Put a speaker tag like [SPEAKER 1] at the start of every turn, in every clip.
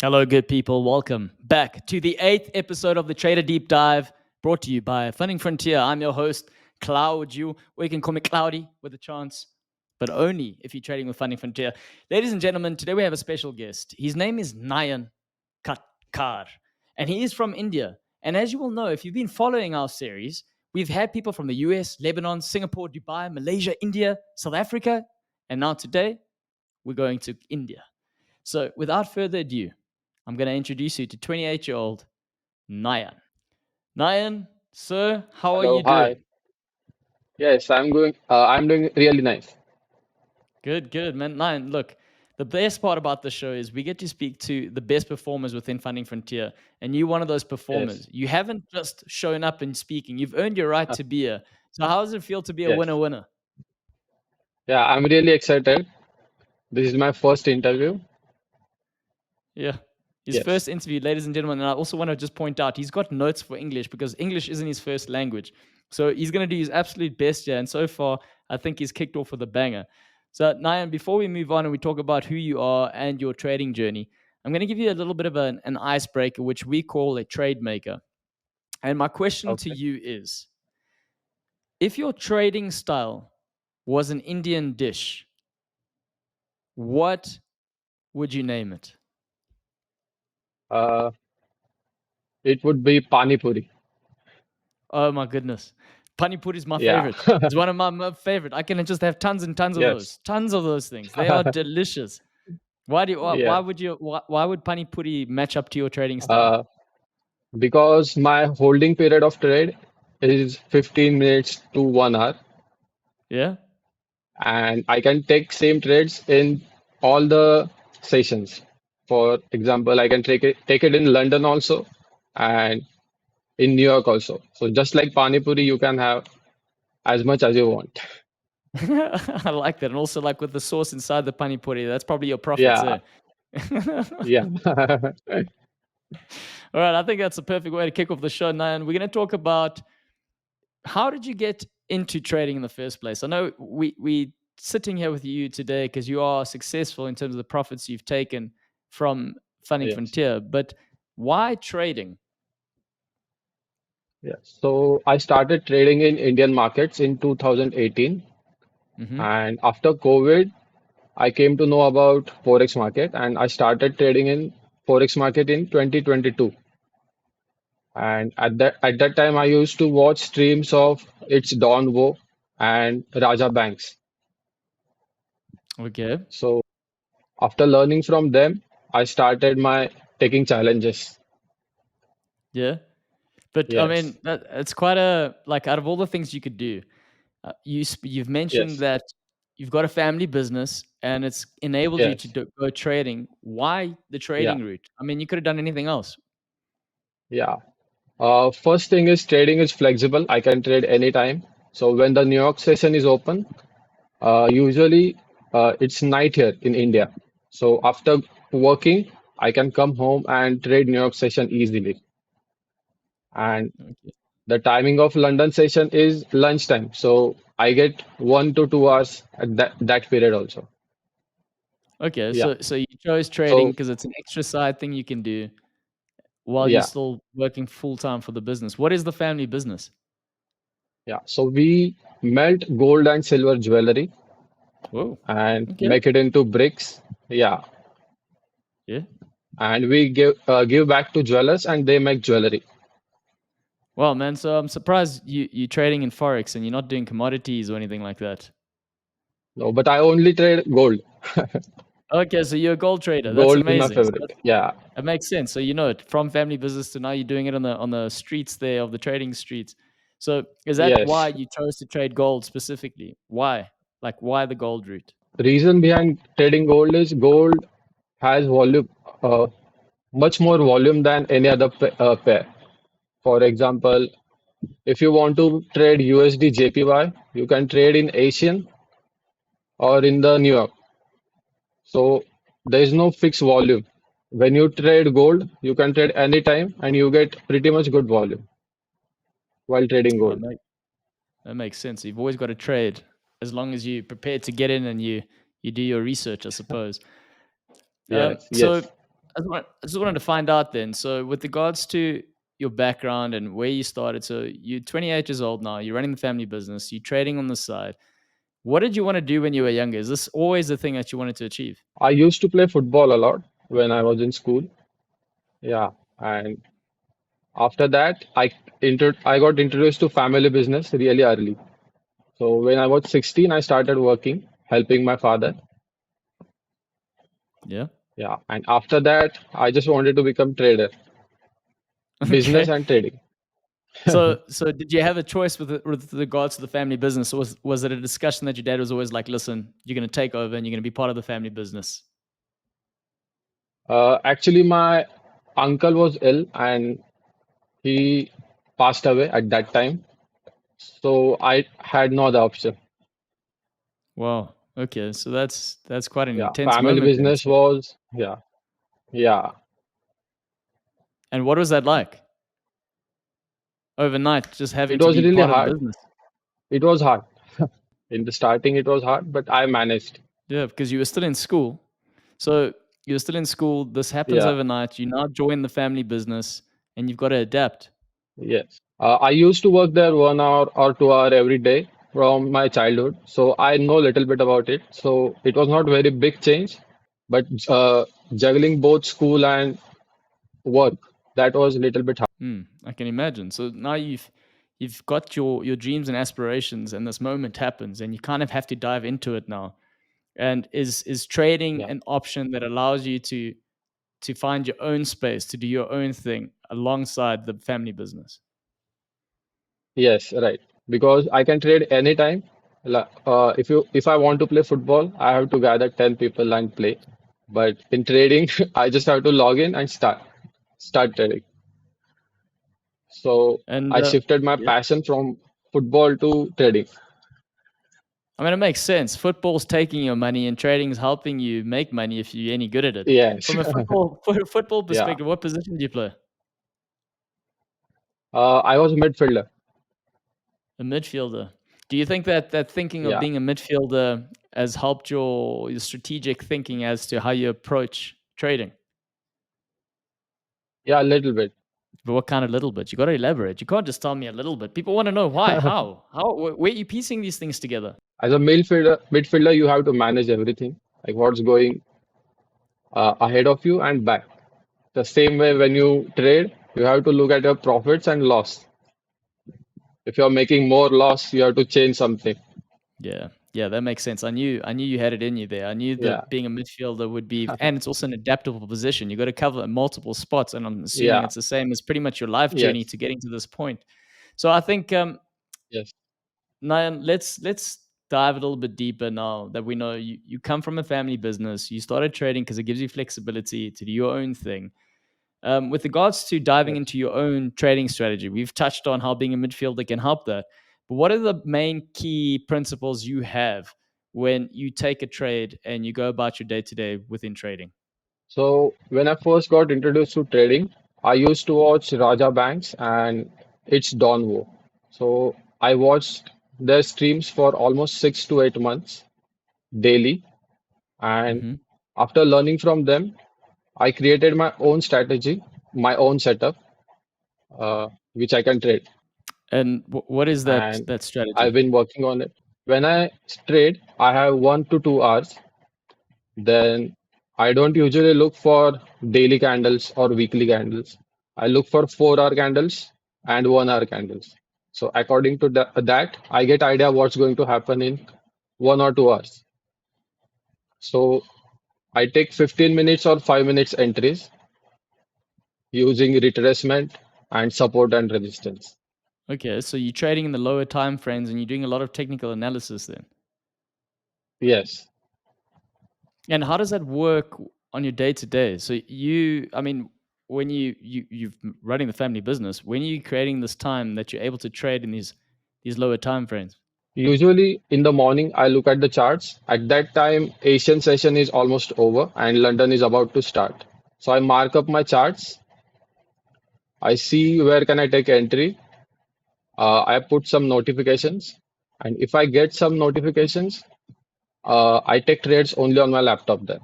[SPEAKER 1] Hello, good people. Welcome back to the eighth episode of the Trader Deep Dive, brought to you by Funding Frontier. I'm your host, Cloud You, or you can call me Cloudy with a chance, but only if you're trading with Funding Frontier. Ladies and gentlemen, today we have a special guest. His name is Nayan Kar, and he is from India. And as you will know, if you've been following our series, we've had people from the US, Lebanon, Singapore, Dubai, Malaysia, India, South Africa, and now today we're going to India. So without further ado, I'm going to introduce you to 28-year-old Nayan. Nayan, sir, how are
[SPEAKER 2] Hello,
[SPEAKER 1] you
[SPEAKER 2] hi.
[SPEAKER 1] doing?
[SPEAKER 2] Yes, I'm doing really nice.
[SPEAKER 1] Good, man. Nayan, look, the best part about the show is we get to speak to the best performers within Funding Frontier, and you're one of those
[SPEAKER 2] Yes.
[SPEAKER 1] performers. You haven't just shown up and speaking. You've earned your right to be here. So how does it feel to be a
[SPEAKER 2] Yes.
[SPEAKER 1] winner?
[SPEAKER 2] Yeah, I'm really excited. This is my first interview.
[SPEAKER 1] Yeah. His
[SPEAKER 2] Yes.
[SPEAKER 1] first interview, ladies and gentlemen, and I also want to just point out he's got notes for English because English isn't his first language. So he's going to do his absolute best here. And so far, I think he's kicked off with a banger. So, Nayan, before we move on and we talk about who you are and your trading journey, I'm going to give you a little bit of an icebreaker, which we call a trade maker. And my question to
[SPEAKER 2] Okay.
[SPEAKER 1] you is if your trading style was an Indian dish, what would you name it?
[SPEAKER 2] Uh, it would be Pani Puri.
[SPEAKER 1] Oh my goodness. Pani puri is my
[SPEAKER 2] Yeah.
[SPEAKER 1] favorite. It's one of my favorite. I can just have tons and tons of
[SPEAKER 2] Yes.
[SPEAKER 1] those. Tons of those things. They are delicious. Why
[SPEAKER 2] Yeah.
[SPEAKER 1] would you why would pani puri match up to your trading style?
[SPEAKER 2] Uh, because my holding period of trade is 15 minutes to 1 hour,
[SPEAKER 1] Yeah?
[SPEAKER 2] and I can take same trades in all the sessions. For example, I can take it in London also, and in New York also. So just like Pani Puri, you can have as much as you want.
[SPEAKER 1] I like that. And also like with the sauce inside the pani puri, that's probably your profits
[SPEAKER 2] Yeah,
[SPEAKER 1] there. All
[SPEAKER 2] yeah.
[SPEAKER 1] right, I think that's a perfect way to kick off the show, Nayan. We're going to talk about how did you get into trading in the first place? I know we sitting here with you today because you are successful in terms of the profits you've taken from Funding
[SPEAKER 2] Yes,
[SPEAKER 1] Frontier, but why trading?
[SPEAKER 2] yes. So I started trading in Indian markets in 2018,
[SPEAKER 1] Mm-hmm.
[SPEAKER 2] and after COVID, I came to know about Forex market, and I started trading in Forex market in 2022. And at that time, I used to watch streams of its Don Wo and Raja Banks.
[SPEAKER 1] Okay.
[SPEAKER 2] So after learning from them, I started my taking challenges.
[SPEAKER 1] Yeah. But I
[SPEAKER 2] Yes,
[SPEAKER 1] mean, it's quite a like out of all the things you could do, you've mentioned
[SPEAKER 2] yes,
[SPEAKER 1] that you've got a family business and it's enabled you to
[SPEAKER 2] yes,
[SPEAKER 1] go trading. Why the
[SPEAKER 2] yeah,
[SPEAKER 1] trading route? I mean, you could have done anything else.
[SPEAKER 2] yeah. First thing is trading is flexible. I can trade anytime. So when the New York session is open, usually it's night here in India. So after working, I can come home and trade New York session easily. And
[SPEAKER 1] Okay.
[SPEAKER 2] the timing of London session is lunchtime. So I get 1 to 2 hours at that period also.
[SPEAKER 1] Okay,
[SPEAKER 2] Yeah.
[SPEAKER 1] so you chose trading
[SPEAKER 2] So
[SPEAKER 1] because it's an extra side thing you can do while you're
[SPEAKER 2] yeah,
[SPEAKER 1] still working full time for the business. What is the family business?
[SPEAKER 2] yeah. So we melt gold and silver jewelry
[SPEAKER 1] Whoa.
[SPEAKER 2] and
[SPEAKER 1] Okay.
[SPEAKER 2] make it into bricks. Yeah.
[SPEAKER 1] Yeah.
[SPEAKER 2] And we give back to jewelers and they make jewelry.
[SPEAKER 1] Well, man, so I'm surprised you're trading in forex and you're not doing commodities or anything like that.
[SPEAKER 2] No, but I only trade gold.
[SPEAKER 1] Okay, so you're a gold trader. That's
[SPEAKER 2] Gold is my
[SPEAKER 1] amazing. So
[SPEAKER 2] favorite. Yeah.
[SPEAKER 1] that makes sense. So you know it from family business to now you're doing it on the streets there of the trading streets. So is that why
[SPEAKER 2] Yes.
[SPEAKER 1] you chose to trade gold specifically? Why? Like why the gold route?
[SPEAKER 2] Reason behind trading gold is gold has volume, much more volume than any other pair. For example, if you want to trade USD JPY, you can trade in Asian or in the New York. So there is no fixed volume. When you trade gold, you can trade anytime and you get pretty much good volume while trading
[SPEAKER 1] Well,
[SPEAKER 2] gold.
[SPEAKER 1] that makes sense. You've always got to trade as long as you're prepared to get in and you do your research, I suppose.
[SPEAKER 2] Yes,
[SPEAKER 1] So
[SPEAKER 2] yes.
[SPEAKER 1] I just wanted to find out then. So, with regards to your background and where you started, so you're 28 years old now. You're running the family business. You're trading on the side. What did you want to do when you were younger? Is this always the thing that you wanted to achieve?
[SPEAKER 2] I used to play football a lot when I was in school. Yeah, and after that, I got introduced to family business really early. So when I was 16, I started working, helping my father.
[SPEAKER 1] Yeah.
[SPEAKER 2] Yeah, and after that, I just wanted to become trader, business
[SPEAKER 1] Okay.
[SPEAKER 2] and trading.
[SPEAKER 1] So did you have a choice with regards to the family business? Or was it a discussion that your dad was always like, listen, you're going to take over and you're going to be part of the family business?
[SPEAKER 2] Actually, my uncle was ill and he passed away at that time. So I had no other option.
[SPEAKER 1] Wow. Okay. So that's quite an
[SPEAKER 2] Yeah,
[SPEAKER 1] intense
[SPEAKER 2] family
[SPEAKER 1] moment then.
[SPEAKER 2] business
[SPEAKER 1] So,
[SPEAKER 2] was, yeah, yeah.
[SPEAKER 1] and what was that like overnight, just having
[SPEAKER 2] It
[SPEAKER 1] to
[SPEAKER 2] was
[SPEAKER 1] be
[SPEAKER 2] really
[SPEAKER 1] part of the
[SPEAKER 2] hard.
[SPEAKER 1] business?
[SPEAKER 2] It was hard. In the starting, it was hard, but I managed.
[SPEAKER 1] Yeah, because you were still in school. So you were still in school. This happens
[SPEAKER 2] Yeah,
[SPEAKER 1] overnight. You now join the family business and you've got to adapt.
[SPEAKER 2] yes. I used to work there 1 hour or 2 hour every day from my childhood, so I know a little bit about it. So it was not very big change, but juggling both school and work, that was a little bit hard.
[SPEAKER 1] I can imagine. So now you've got your dreams and aspirations, and this moment happens, and you kind of have to dive into it now. And is trading
[SPEAKER 2] Yeah.
[SPEAKER 1] an option that allows you to find your own space, to do your own thing alongside the family business?
[SPEAKER 2] Yes, right. Because I can trade anytime. If I want to play football, I have to gather 10 people and play. But in trading, I just have to log in and start trading. So
[SPEAKER 1] And
[SPEAKER 2] I shifted my
[SPEAKER 1] yeah,
[SPEAKER 2] passion from football to trading.
[SPEAKER 1] I mean, it makes sense. Football's taking your money, and trading is helping you make money if you're any good at it.
[SPEAKER 2] Yes.
[SPEAKER 1] From a football
[SPEAKER 2] Yeah.
[SPEAKER 1] perspective, what position do you play?
[SPEAKER 2] I was a midfielder.
[SPEAKER 1] A midfielder. Do you think that thinking of
[SPEAKER 2] Yeah.
[SPEAKER 1] being a midfielder has helped your strategic thinking as to how you approach trading?
[SPEAKER 2] Yeah, a little bit.
[SPEAKER 1] But what kind of little bit? You got to elaborate. You can't just tell me a little bit. People want to know why, how, where are you piecing these things together?
[SPEAKER 2] As a midfielder, you have to manage everything, like what's going ahead of you and back. The same way when you trade, you have to look at your profits and loss. If you're making more loss, you have to change something.
[SPEAKER 1] Yeah, yeah, that makes sense. I knew you had it in you there. I knew
[SPEAKER 2] Yeah,
[SPEAKER 1] that being a midfielder would be, and it's also an adaptable position. You got to cover multiple spots, and I'm assuming
[SPEAKER 2] yeah,
[SPEAKER 1] it's the same as pretty much your life journey
[SPEAKER 2] yes,
[SPEAKER 1] to getting to this point. So I think
[SPEAKER 2] yes.
[SPEAKER 1] Nayan, let's dive a little bit deeper now that we know you come from a family business. You started trading because it gives you flexibility to do your own thing. With regards to diving
[SPEAKER 2] Yes.
[SPEAKER 1] into your own trading strategy, we've touched on how being a midfielder can help that. But what are the main key principles you have when you take a trade and you go about your day to day within trading?
[SPEAKER 2] So when I first got introduced to trading, I used to watch Raja Banks and its Donwo. So I watched their streams for almost 6 to 8 months daily, and
[SPEAKER 1] Hmm.
[SPEAKER 2] after learning from them, I created my own strategy, my own setup, which I can trade.
[SPEAKER 1] And what is that
[SPEAKER 2] And
[SPEAKER 1] that
[SPEAKER 2] I've
[SPEAKER 1] strategy?
[SPEAKER 2] been working on it. When I trade, I have 1 to 2 hours. Then I don't usually look for daily candles or weekly candles. I look for 4 hour candles and 1 hour candles. So according to that, I get idea what's going to happen in 1 or 2 hours. So I take 15 minutes or 5 minutes entries using retracement and support and resistance.
[SPEAKER 1] Okay, so you're trading in the lower time frames and you're doing a lot of technical analysis then.
[SPEAKER 2] Yes.
[SPEAKER 1] And how does that work on your day to day? So I mean, when you've running the family business, when are you creating this time that you're able to trade in these lower time frames?
[SPEAKER 2] Usually in the morning, I look at the charts. At that time, Asian session is almost over and London is about to start. So I mark up my charts. I see where can I take entry. I put some notifications, and if I get some notifications, I take trades only on my laptop then.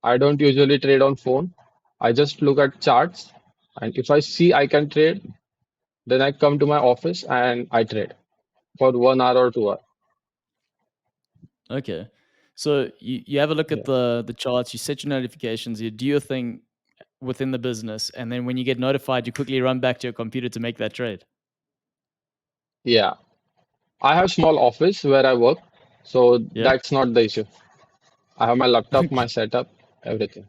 [SPEAKER 2] I don't usually trade on phone. I just look at charts, and if I see I can trade, then I come to my office and I trade for 1 hour or 2 hours.
[SPEAKER 1] Okay. So you have a look at
[SPEAKER 2] Yeah.
[SPEAKER 1] the charts, you set your notifications, you do your thing within the business, and then when you get notified, you quickly run back to your computer to make that trade.
[SPEAKER 2] Yeah. I have small office where I work, so
[SPEAKER 1] Yeah.
[SPEAKER 2] that's not the issue. I have my laptop, my setup, everything.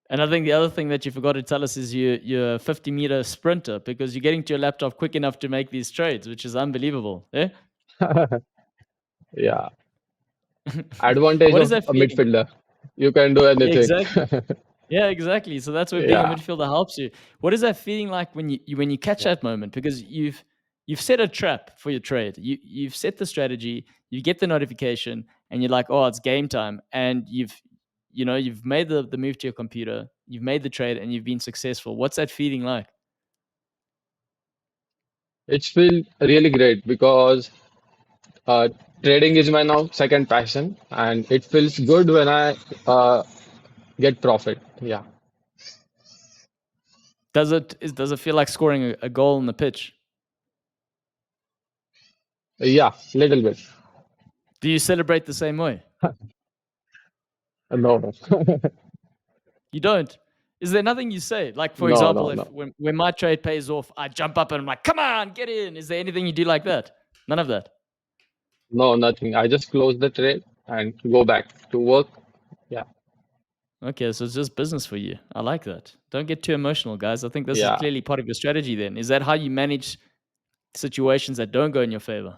[SPEAKER 1] And I think the other thing that you forgot to tell us is you're a 50-meter sprinter because you're getting to your laptop quick enough to make these trades, which is unbelievable. Yeah.
[SPEAKER 2] Yeah. Advantage
[SPEAKER 1] What is
[SPEAKER 2] of
[SPEAKER 1] that
[SPEAKER 2] a
[SPEAKER 1] feeling?
[SPEAKER 2] midfielder. You can do anything.
[SPEAKER 1] Exactly. Yeah, exactly. So that's where being a
[SPEAKER 2] Yeah.
[SPEAKER 1] midfielder helps you. What is that feeling like when when you catch
[SPEAKER 2] Yeah.
[SPEAKER 1] that moment? Because you've set a trap for your trade. You've set the strategy. You get the notification, and you're like, oh, it's game time. And you've made the move to your computer. You've made the trade, and you've been successful. What's that feeling like?
[SPEAKER 2] It's feel really great because uh, trading is my now second passion, and it feels good when I get profit. Yeah.
[SPEAKER 1] Does it feel like scoring a goal on the pitch?
[SPEAKER 2] Yeah, little bit.
[SPEAKER 1] Do you celebrate the same way?
[SPEAKER 2] No, no.
[SPEAKER 1] You don't. Is there nothing you say? Like, for
[SPEAKER 2] No,
[SPEAKER 1] example,
[SPEAKER 2] no,
[SPEAKER 1] if
[SPEAKER 2] no.
[SPEAKER 1] when my trade pays off, I jump up and I'm like, come on, get in. Is there anything you do like that? None of that.
[SPEAKER 2] No, nothing. I just close the trade and go back to work. Yeah.
[SPEAKER 1] Okay, so it's just business for you. I like that. Don't get too emotional, guys. I think this is
[SPEAKER 2] Yeah.
[SPEAKER 1] clearly part of your strategy then. Is that how you manage situations that don't go in your favor?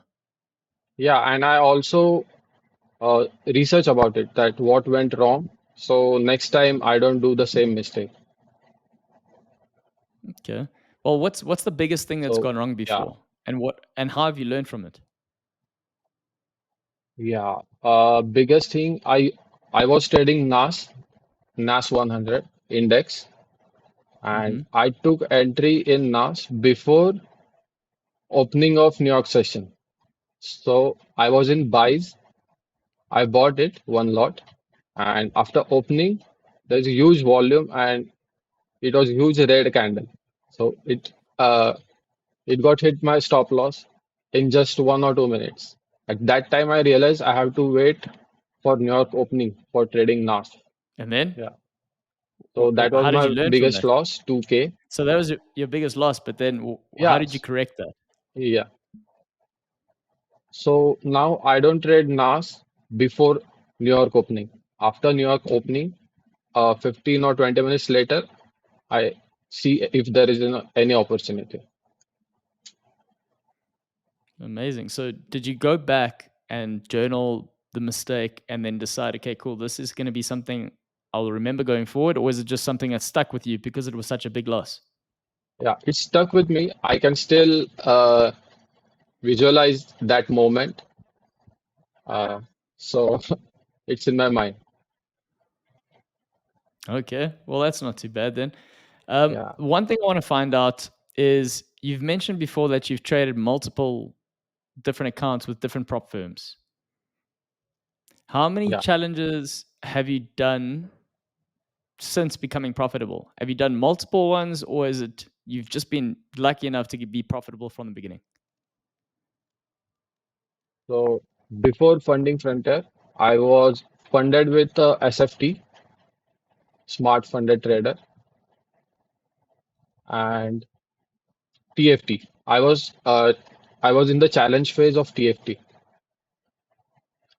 [SPEAKER 2] Yeah, and I also research about it that what went wrong. So next time I don't do the same mistake.
[SPEAKER 1] Okay. Well, what's the biggest thing that's
[SPEAKER 2] So
[SPEAKER 1] gone wrong
[SPEAKER 2] yeah,
[SPEAKER 1] before? And how have you learned from it?
[SPEAKER 2] yeah. Biggest thing I was trading NAS 100 index, and
[SPEAKER 1] Hmm.
[SPEAKER 2] I took entry in NAS before opening of New York session. So I was in buys. I bought it one lot, and after opening, there's a huge volume and it was huge red candle. So it got hit my stop loss in just 1 or 2 minutes. At that time, I realized I have to wait for New York opening for trading NAS.
[SPEAKER 1] And then,
[SPEAKER 2] Yeah. So that was
[SPEAKER 1] how did you
[SPEAKER 2] my
[SPEAKER 1] learn from
[SPEAKER 2] biggest
[SPEAKER 1] that?
[SPEAKER 2] loss, 2K.
[SPEAKER 1] So that was your biggest loss, but then how did you
[SPEAKER 2] Yes.
[SPEAKER 1] correct that?
[SPEAKER 2] Yeah. So now I don't trade NAS before New York opening. After New York opening, 15 or 20 minutes later, I see if there is any opportunity.
[SPEAKER 1] Amazing. So did you go back and journal the mistake and then decide, okay, cool, this is going to be something I'll remember going forward, or is it just something that stuck with you because it was such a big loss?
[SPEAKER 2] Yeah, it stuck with me. I can still visualize that moment. Uh, so it's in my mind.
[SPEAKER 1] Okay, well, that's not too bad then.
[SPEAKER 2] Yeah,
[SPEAKER 1] One thing I want to find out is you've mentioned before that you've traded multiple different accounts with different prop firms. How many
[SPEAKER 2] yeah.
[SPEAKER 1] challenges have you done since becoming profitable? Have you done multiple ones, or is it you've just been lucky enough to be profitable from the beginning?
[SPEAKER 2] So before funding Frontier, I was funded with SFT, Smart Funded Trader, and TFT. I was in the challenge phase of TFT.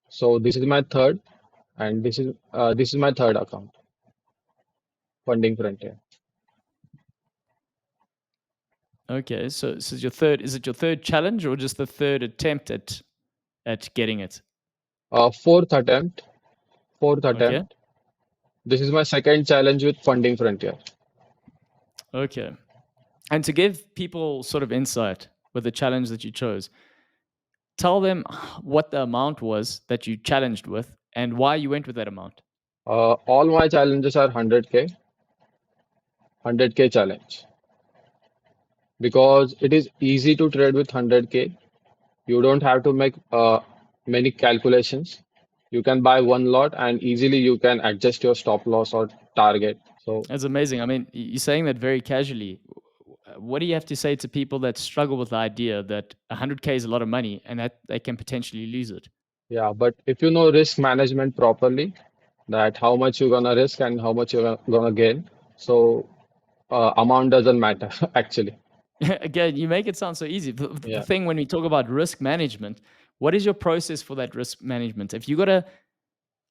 [SPEAKER 2] So this is my third, and this is my third account, funding Frontier.
[SPEAKER 1] Okay, so this is your third. Is it your third challenge or just the third attempt at getting it?
[SPEAKER 2] Fourth attempt, fourth
[SPEAKER 1] Okay,
[SPEAKER 2] attempt. This is my second challenge with funding Frontier.
[SPEAKER 1] okay. And to give people sort of insight with the challenge that you chose, tell them what the amount was that you challenged with and why you went with that amount.
[SPEAKER 2] All my challenges are 100K, 100K challenge because it is easy to trade with 100K. You don't have to make many calculations. You can buy one lot and easily you can adjust your stop loss or target. So
[SPEAKER 1] That's amazing. I mean, you're saying that very casually. What do you have to say to people that struggle with the idea that 100K is a lot of money and that they can potentially lose it?
[SPEAKER 2] yeah, but if you know risk management properly, that how much you're gonna risk and how much you're gonna gain, so amount doesn't matter actually.
[SPEAKER 1] Again, you make it sound so easy. The
[SPEAKER 2] Yeah.
[SPEAKER 1] thing when we talk about risk management, what is your process for that risk management? If you got to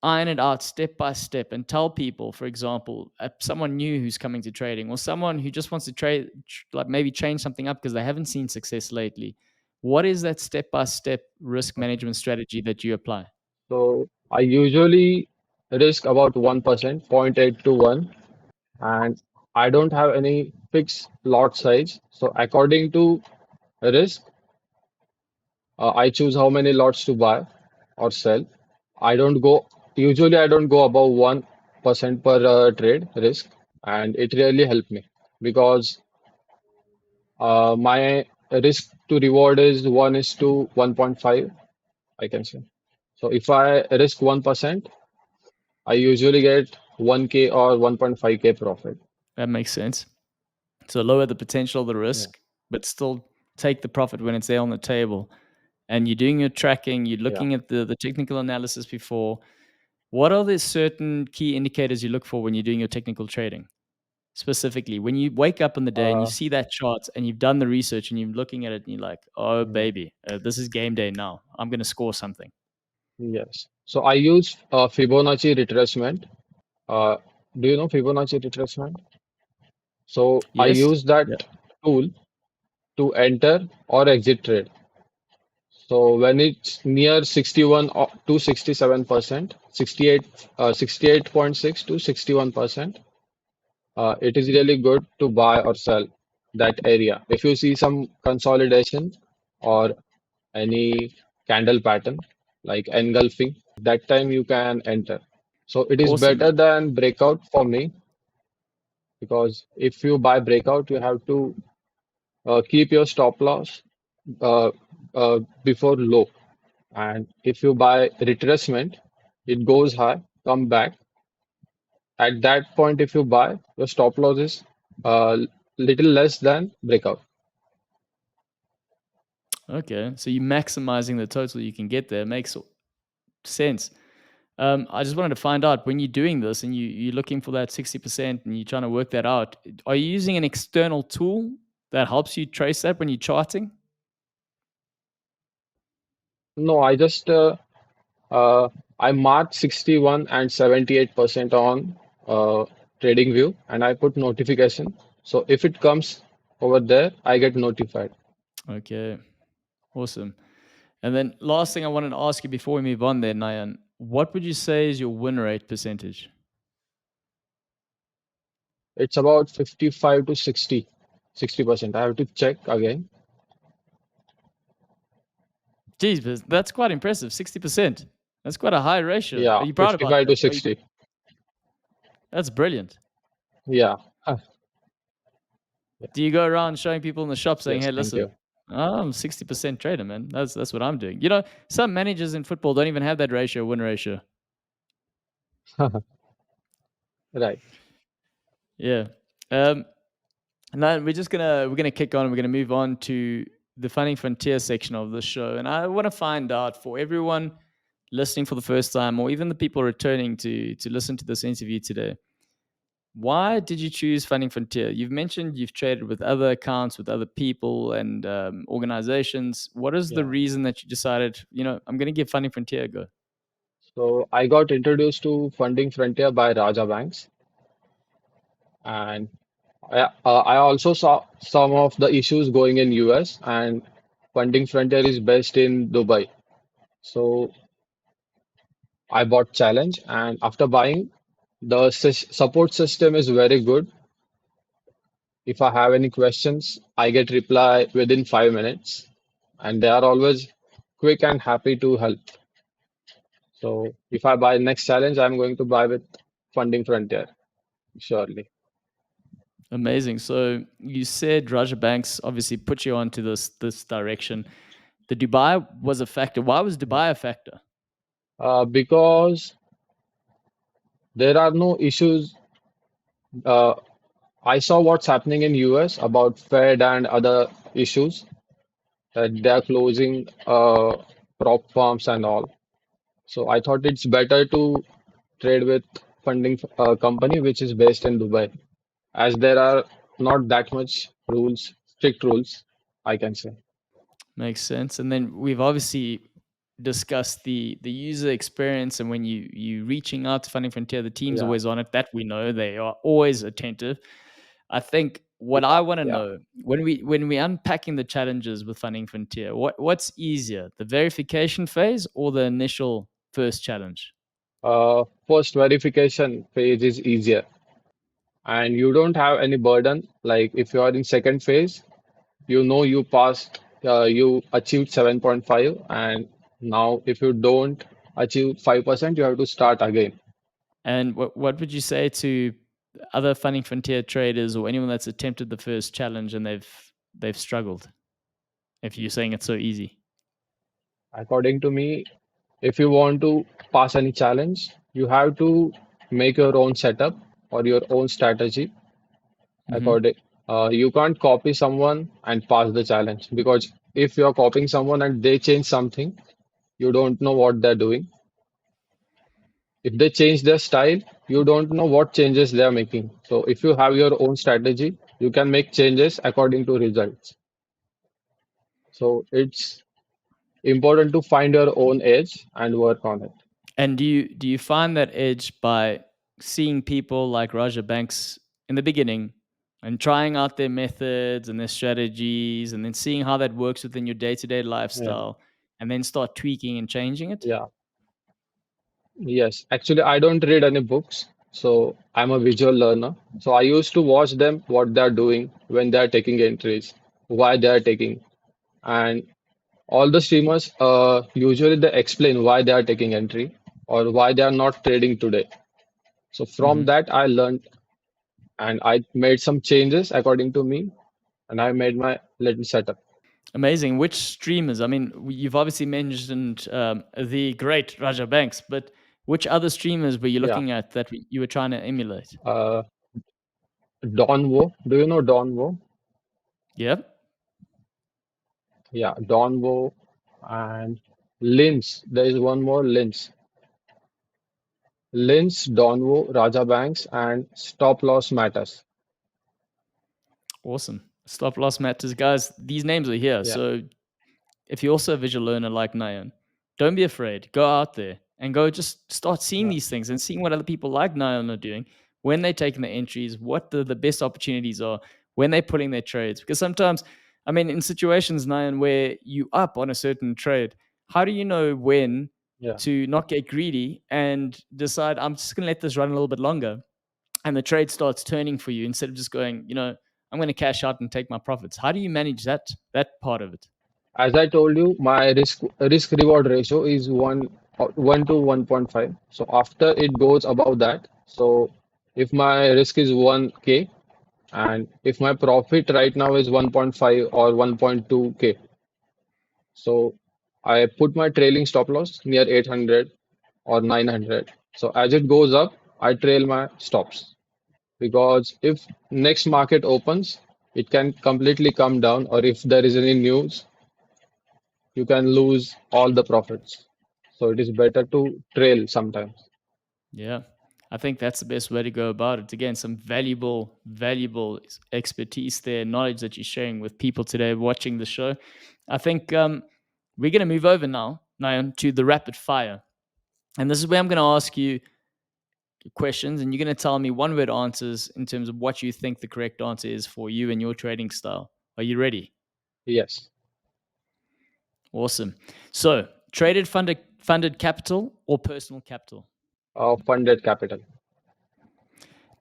[SPEAKER 1] iron it out step by step and tell people, for example, someone new who's coming to trading or someone who just wants to trade, like maybe change something up because they haven't seen success lately, what is that step by step risk
[SPEAKER 2] Okay.
[SPEAKER 1] management strategy that you apply?
[SPEAKER 2] So I usually risk about 1%, zero point 0.8 to 1, and I don't have any fixed lot size. So according to risk, I choose how many lots to buy or sell. I don't go, usually I don't go above 1% per trade risk, and it really helped me because my risk to reward is 1 is to 1.5, I can say. So if I risk 1%, I usually get 1K or 1.5K profit.
[SPEAKER 1] That makes sense. So lower the potential of the
[SPEAKER 2] Yeah,
[SPEAKER 1] risk, but still take the profit when it's there on the table. And you're doing your tracking, you're
[SPEAKER 2] yeah.
[SPEAKER 1] looking at the technical analysis before. What are the certain key indicators you look for when you're doing your technical trading? Specifically, when you wake up in the day and you
[SPEAKER 2] Uh,
[SPEAKER 1] see that chart and you've done the research and you're looking at it and you're like, oh,
[SPEAKER 2] mm,
[SPEAKER 1] baby, this is game day now. I'm going to score something.
[SPEAKER 2] yes. So I use Fibonacci retracement. Uh, do you know Fibonacci retracement? So I
[SPEAKER 1] Yes?
[SPEAKER 2] use that
[SPEAKER 1] Yeah.
[SPEAKER 2] tool to enter or exit trade. So when it's near 61 to 67%, 68.6 to 61%, it is really good to buy or sell that area. If you see some consolidation or any candle pattern like engulfing, that time you can enter. So it is
[SPEAKER 1] Awesome.
[SPEAKER 2] better than breakout for me because if you buy breakout, you have to keep your stop loss uh, before low. And if you buy retracement, it goes high, come back. At that point, if you buy, your stop loss is little less than breakout.
[SPEAKER 1] Okay. So you're maximizing the total you can get there. Makes sense. I just wanted to find out when you're doing this and you're looking for that 60% and you're trying to work that out, are you using an external tool that helps you trace that when you're charting?
[SPEAKER 2] No, uh, I mark 61 and 78% on TradingView and I put notification. So if it comes over there, I get notified.
[SPEAKER 1] Okay, awesome. And then last thing I wanted to ask you before we move on there, Nayan, what would you say is your win rate percentage?
[SPEAKER 2] It's about 55 to 60%. I have to check again.
[SPEAKER 1] Geez, but that's quite impressive. 60%. That's quite a high ratio. Are
[SPEAKER 2] Yeah,
[SPEAKER 1] you proud about
[SPEAKER 2] 55
[SPEAKER 1] that?
[SPEAKER 2] to 60.
[SPEAKER 1] That's brilliant.
[SPEAKER 2] Yeah. Huh. Yeah.
[SPEAKER 1] Do you go around showing people in the shop saying,
[SPEAKER 2] Yes,
[SPEAKER 1] "Hey,
[SPEAKER 2] thank
[SPEAKER 1] listen,
[SPEAKER 2] you.
[SPEAKER 1] I'm 60% trader, man. That's what I'm doing." You know, some managers in football don't even have that ratio, win ratio.
[SPEAKER 2] Right.
[SPEAKER 1] Yeah. Um, and then we're gonna kick on. We're gonna move on to the funding frontier section of the show, and I want to find out for everyone listening for the first time, or even the people returning to listen to this interview today. Why did you choose Funding Frontier? You've mentioned you've traded with other accounts, with other people and organizations. What is the
[SPEAKER 2] Yeah.
[SPEAKER 1] reason that you decided, I'm going to give Funding Frontier a go?
[SPEAKER 2] So I got introduced to Funding Frontier by Raja Banks, and I also saw some of the issues going in US, and Funding Frontier is based in Dubai. So I bought Challenge, and after buying, the support system is very good. If I have any questions, I get reply within 5 minutes, and they are always quick and happy to help. So if I buy next challenge, I'm going to buy with Funding Frontier, surely.
[SPEAKER 1] Amazing. So you said Raja Banks obviously put you onto this direction. The Dubai was a factor. Why was
[SPEAKER 2] Yeah.
[SPEAKER 1] Dubai a factor?
[SPEAKER 2] Because there are no issues. Uh, I saw what's happening in US about Fed and other issues that they are closing prop firms and all. So I thought it's better to trade with funding company which is based in Dubai, as there are not that much rules, strict rules, I can say.
[SPEAKER 1] Makes sense. And then we've obviously discussed the user experience, and when you reaching out to Funding Frontier, the team's
[SPEAKER 2] Yeah,
[SPEAKER 1] always on it. That we know they are always attentive. I think what
[SPEAKER 2] yeah,
[SPEAKER 1] I want to
[SPEAKER 2] yeah.
[SPEAKER 1] know when we unpacking the challenges with Funding Frontier, what's easier, the verification phase or the initial first challenge?
[SPEAKER 2] First verification phase is easier, and you don't have any burden. Like if you are in second phase, you know you passed, you achieved 7.5, and now if you don't achieve 5%, you have to start again.
[SPEAKER 1] And what would you say to other Funding Frontier traders or anyone that's attempted the first challenge and they've struggled? If you're saying it's so easy.
[SPEAKER 2] According to me, if you want to pass any challenge, you have to make your own setup or your own strategy.
[SPEAKER 1] Hmm.
[SPEAKER 2] According, you can't copy someone and pass the challenge, because if you're copying someone and they change something, you don't know what they're doing. If they change their style, you don't know what changes they are making. So if you have your own strategy, you can make changes according to results. So it's important to find your own edge and work on it.
[SPEAKER 1] And do you find that edge by seeing people like Raja Banks in the beginning and trying out their methods and their strategies and then seeing how that works within your day-to-day
[SPEAKER 2] Yeah.
[SPEAKER 1] lifestyle and then start tweaking and changing it?
[SPEAKER 2] Yeah. Yes. Actually, I don't read any books, so I'm a visual learner. So I used to watch them, what they're doing when they're taking entries, why they're taking, and all the streamers usually they explain why they are taking entry or why they are not trading today. So from
[SPEAKER 1] Hmm.
[SPEAKER 2] that I learned, and I made some changes according to me, and I made my little setup.
[SPEAKER 1] Amazing. Which streamers? I mean, you've obviously mentioned the great Raja Banks, but which other streamers were you
[SPEAKER 2] Yeah.
[SPEAKER 1] looking at that you were trying to emulate?
[SPEAKER 2] Uh, Don Wo. Do you know Don Wo?
[SPEAKER 1] Yep.
[SPEAKER 2] Yeah, Don Wo and Lins. There is one more Lins. Lins, Don Wo, Raja Banks, and Stop Loss Matters.
[SPEAKER 1] Awesome. Stop loss matters, guys. These names are here.
[SPEAKER 2] Yeah,
[SPEAKER 1] So if you're also a visual learner like Nayan, don't be afraid. Go out there and go just start seeing
[SPEAKER 2] yeah.
[SPEAKER 1] these things and seeing what other people like Nayan are doing when they're taking the entries, what the best opportunities are when they're pulling their trades. Because sometimes, I mean, in situations, Nayan, where you up on a certain trade, how do you know when
[SPEAKER 2] Yeah.
[SPEAKER 1] to not get greedy and decide, I'm just going to let this run a little bit longer? And the trade starts turning for you instead of just going, I'm going to cash out and take my profits. How do you manage that part of it?
[SPEAKER 2] As I told you, my risk reward ratio is 1 to 1.5. So after it goes above that, so if my risk is 1K and if my profit right now is 1.5 or 1.2K, so I put my trailing stop loss near 800 or 900. So as it goes up, I trail my stops, because if next market opens, it can completely come down, or if there is any news, you can lose all the profits. So it is better to trail sometimes.
[SPEAKER 1] Yeah. I think that's the best way to go about it. Again, some valuable expertise there, knowledge that you're sharing with people today watching the show. I think we're going to move over now, Nayan, to the rapid fire. And this is where I'm going to ask you questions and you're going to tell me one word answers in terms of what you think the correct answer is for you and your trading style. Are you ready?
[SPEAKER 2] Yes.
[SPEAKER 1] Awesome. So, traded funded capital or personal capital?
[SPEAKER 2] Funded capital.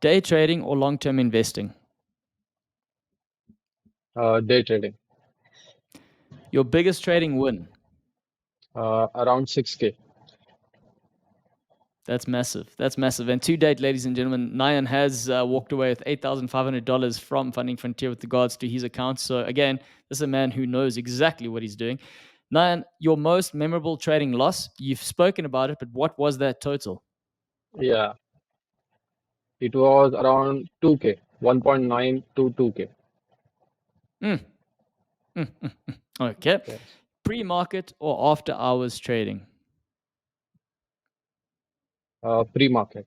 [SPEAKER 1] Day trading or long-term investing?
[SPEAKER 2] Day trading.
[SPEAKER 1] Your biggest trading win?
[SPEAKER 2] Around 6K.
[SPEAKER 1] That's massive. That's massive. And to date, ladies and gentlemen, Nayan has walked away with $8,500 from Funding Frontier with regards to his account. So again, this is a man who knows exactly what he's doing. Nayan, your most memorable trading loss, you've spoken about it, but what was that total?
[SPEAKER 2] Yeah, it was around 2K, 1.9 to 2K.
[SPEAKER 1] Mm, Okay.
[SPEAKER 2] Yes,
[SPEAKER 1] Pre-market or after hours trading?
[SPEAKER 2] pre-market.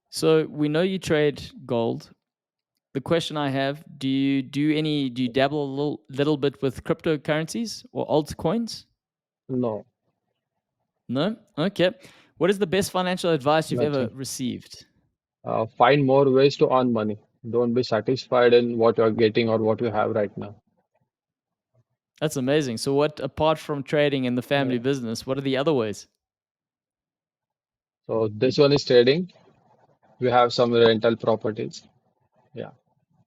[SPEAKER 1] So we know you trade gold. The question I have, do you dabble a little bit with cryptocurrencies or altcoins?
[SPEAKER 2] No,
[SPEAKER 1] No? Okay. What is the best financial advice you've ever
[SPEAKER 2] nothing.
[SPEAKER 1] received?
[SPEAKER 2] Find more ways to earn money. Don't be satisfied in what you're getting or what you have right now.
[SPEAKER 1] That's amazing. So what, apart from trading and the family
[SPEAKER 2] Yeah.
[SPEAKER 1] business, what are the other ways?
[SPEAKER 2] So this one is trading. We have some rental properties. Yeah.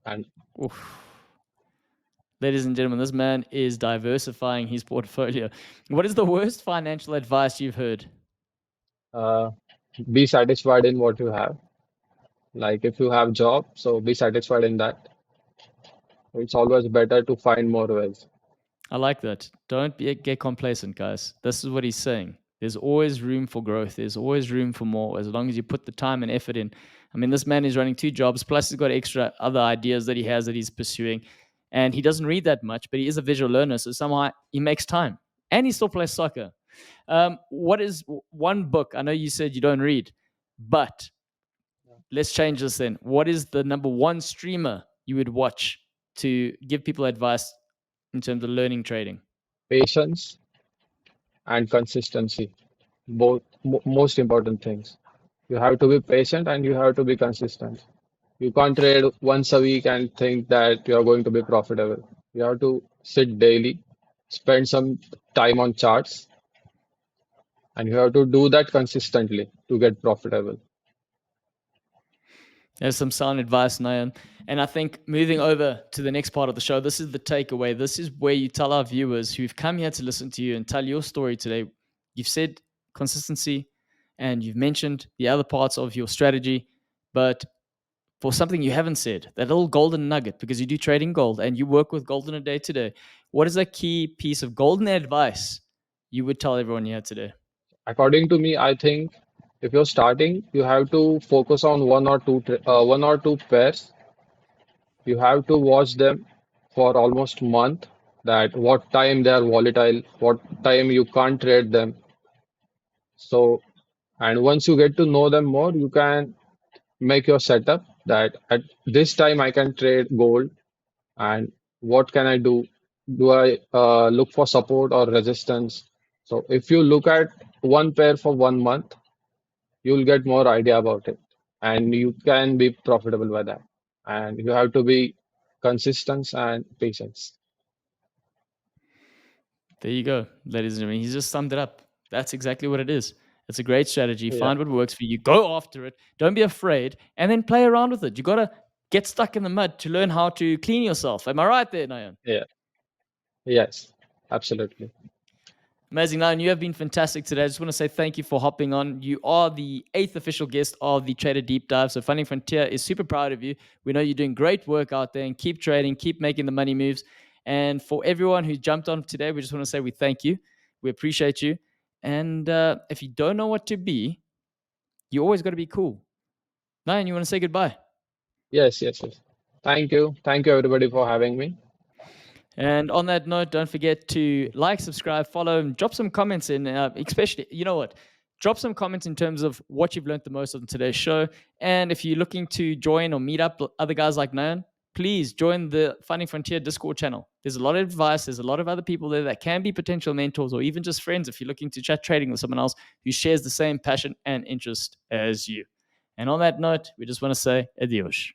[SPEAKER 2] And
[SPEAKER 1] Oof. Ladies and gentlemen, this man is diversifying his portfolio. What is the worst financial advice you've heard?
[SPEAKER 2] uh, be satisfied in what you have. Like if you have job, so be satisfied in that. It's always better to find more ways.
[SPEAKER 1] I like that. Don't get complacent, guys. This is what he's saying. There's always room for growth. There's always room for more as long as you put the time and effort in. I mean, this man is running 2 jobs, plus he's got extra other ideas that he has that he's pursuing. And he doesn't read that much, but he is a visual learner. So somehow he makes time. And he still plays soccer. What is one book? I know you said you don't read, but let's change this then. What is the number one streamer you would watch to give people advice in terms of learning trading?
[SPEAKER 2] Patience and consistency, both most important things. You have to be patient and you have to be consistent. You can't trade once a week and think that you are going to be profitable. You have to sit daily, spend some time on charts, and you have to do that consistently to get profitable.
[SPEAKER 1] There's some sound advice, Nayan. And I think moving over to the next part of the show, this is the takeaway. This is where you tell our viewers who've come here to listen to you and tell your story today. You've said consistency and you've mentioned the other parts of your strategy, but for something you haven't said, that little golden nugget, because you do trade in gold and you work with gold in a day today, what is a key piece of golden advice you would tell everyone here today?
[SPEAKER 2] According to me, I think if you're starting, you have to focus on one or two pairs. You have to watch them for almost a month. That what time they are volatile, what time you can't trade them. So, and once you get to know them more, you can make your setup that at this time I can trade gold and what can I do? Do I look for support or resistance? So if you look at one pair for 1 month, you'll get more idea about it and you can be profitable by that. And you have to be consistent and patience.
[SPEAKER 1] There you go, ladies and gentlemen. He's just summed it up. That's exactly what it is. It's a great strategy.
[SPEAKER 2] Yeah,
[SPEAKER 1] Find what works for you. Go after it. Don't be afraid, and then play around with it. You got to get stuck in the mud to learn how to clean yourself. Am I right there, Nayan?
[SPEAKER 2] yeah, yes, absolutely.
[SPEAKER 1] Amazing, Nayan. You have been fantastic today. I just want to say thank you for hopping on. You are the 8th official guest of the Trader Deep Dive. So Funding Frontier is super proud of you. We know you're doing great work out there and keep trading, keep making the money moves. And for everyone who jumped on today, we just want to say we thank you. We appreciate you. And if you don't know what to be, you always got to be cool. Nayan, you want to say goodbye?
[SPEAKER 2] Yes, yes, yes. Thank you. Thank you everybody for having me.
[SPEAKER 1] And on that note, don't forget to like, subscribe, follow, and drop some comments in. Especially, you know what? Drop some comments in terms of what you've learned the most on today's show. And if you're looking to join or meet up other guys like Nayan, please join the Funding Frontier Discord channel. There's a lot of advice. There's a lot of other people there that can be potential mentors or even just friends if you're looking to chat trading with someone else who shares the same passion and interest as you. And on that note, we just want to say adios.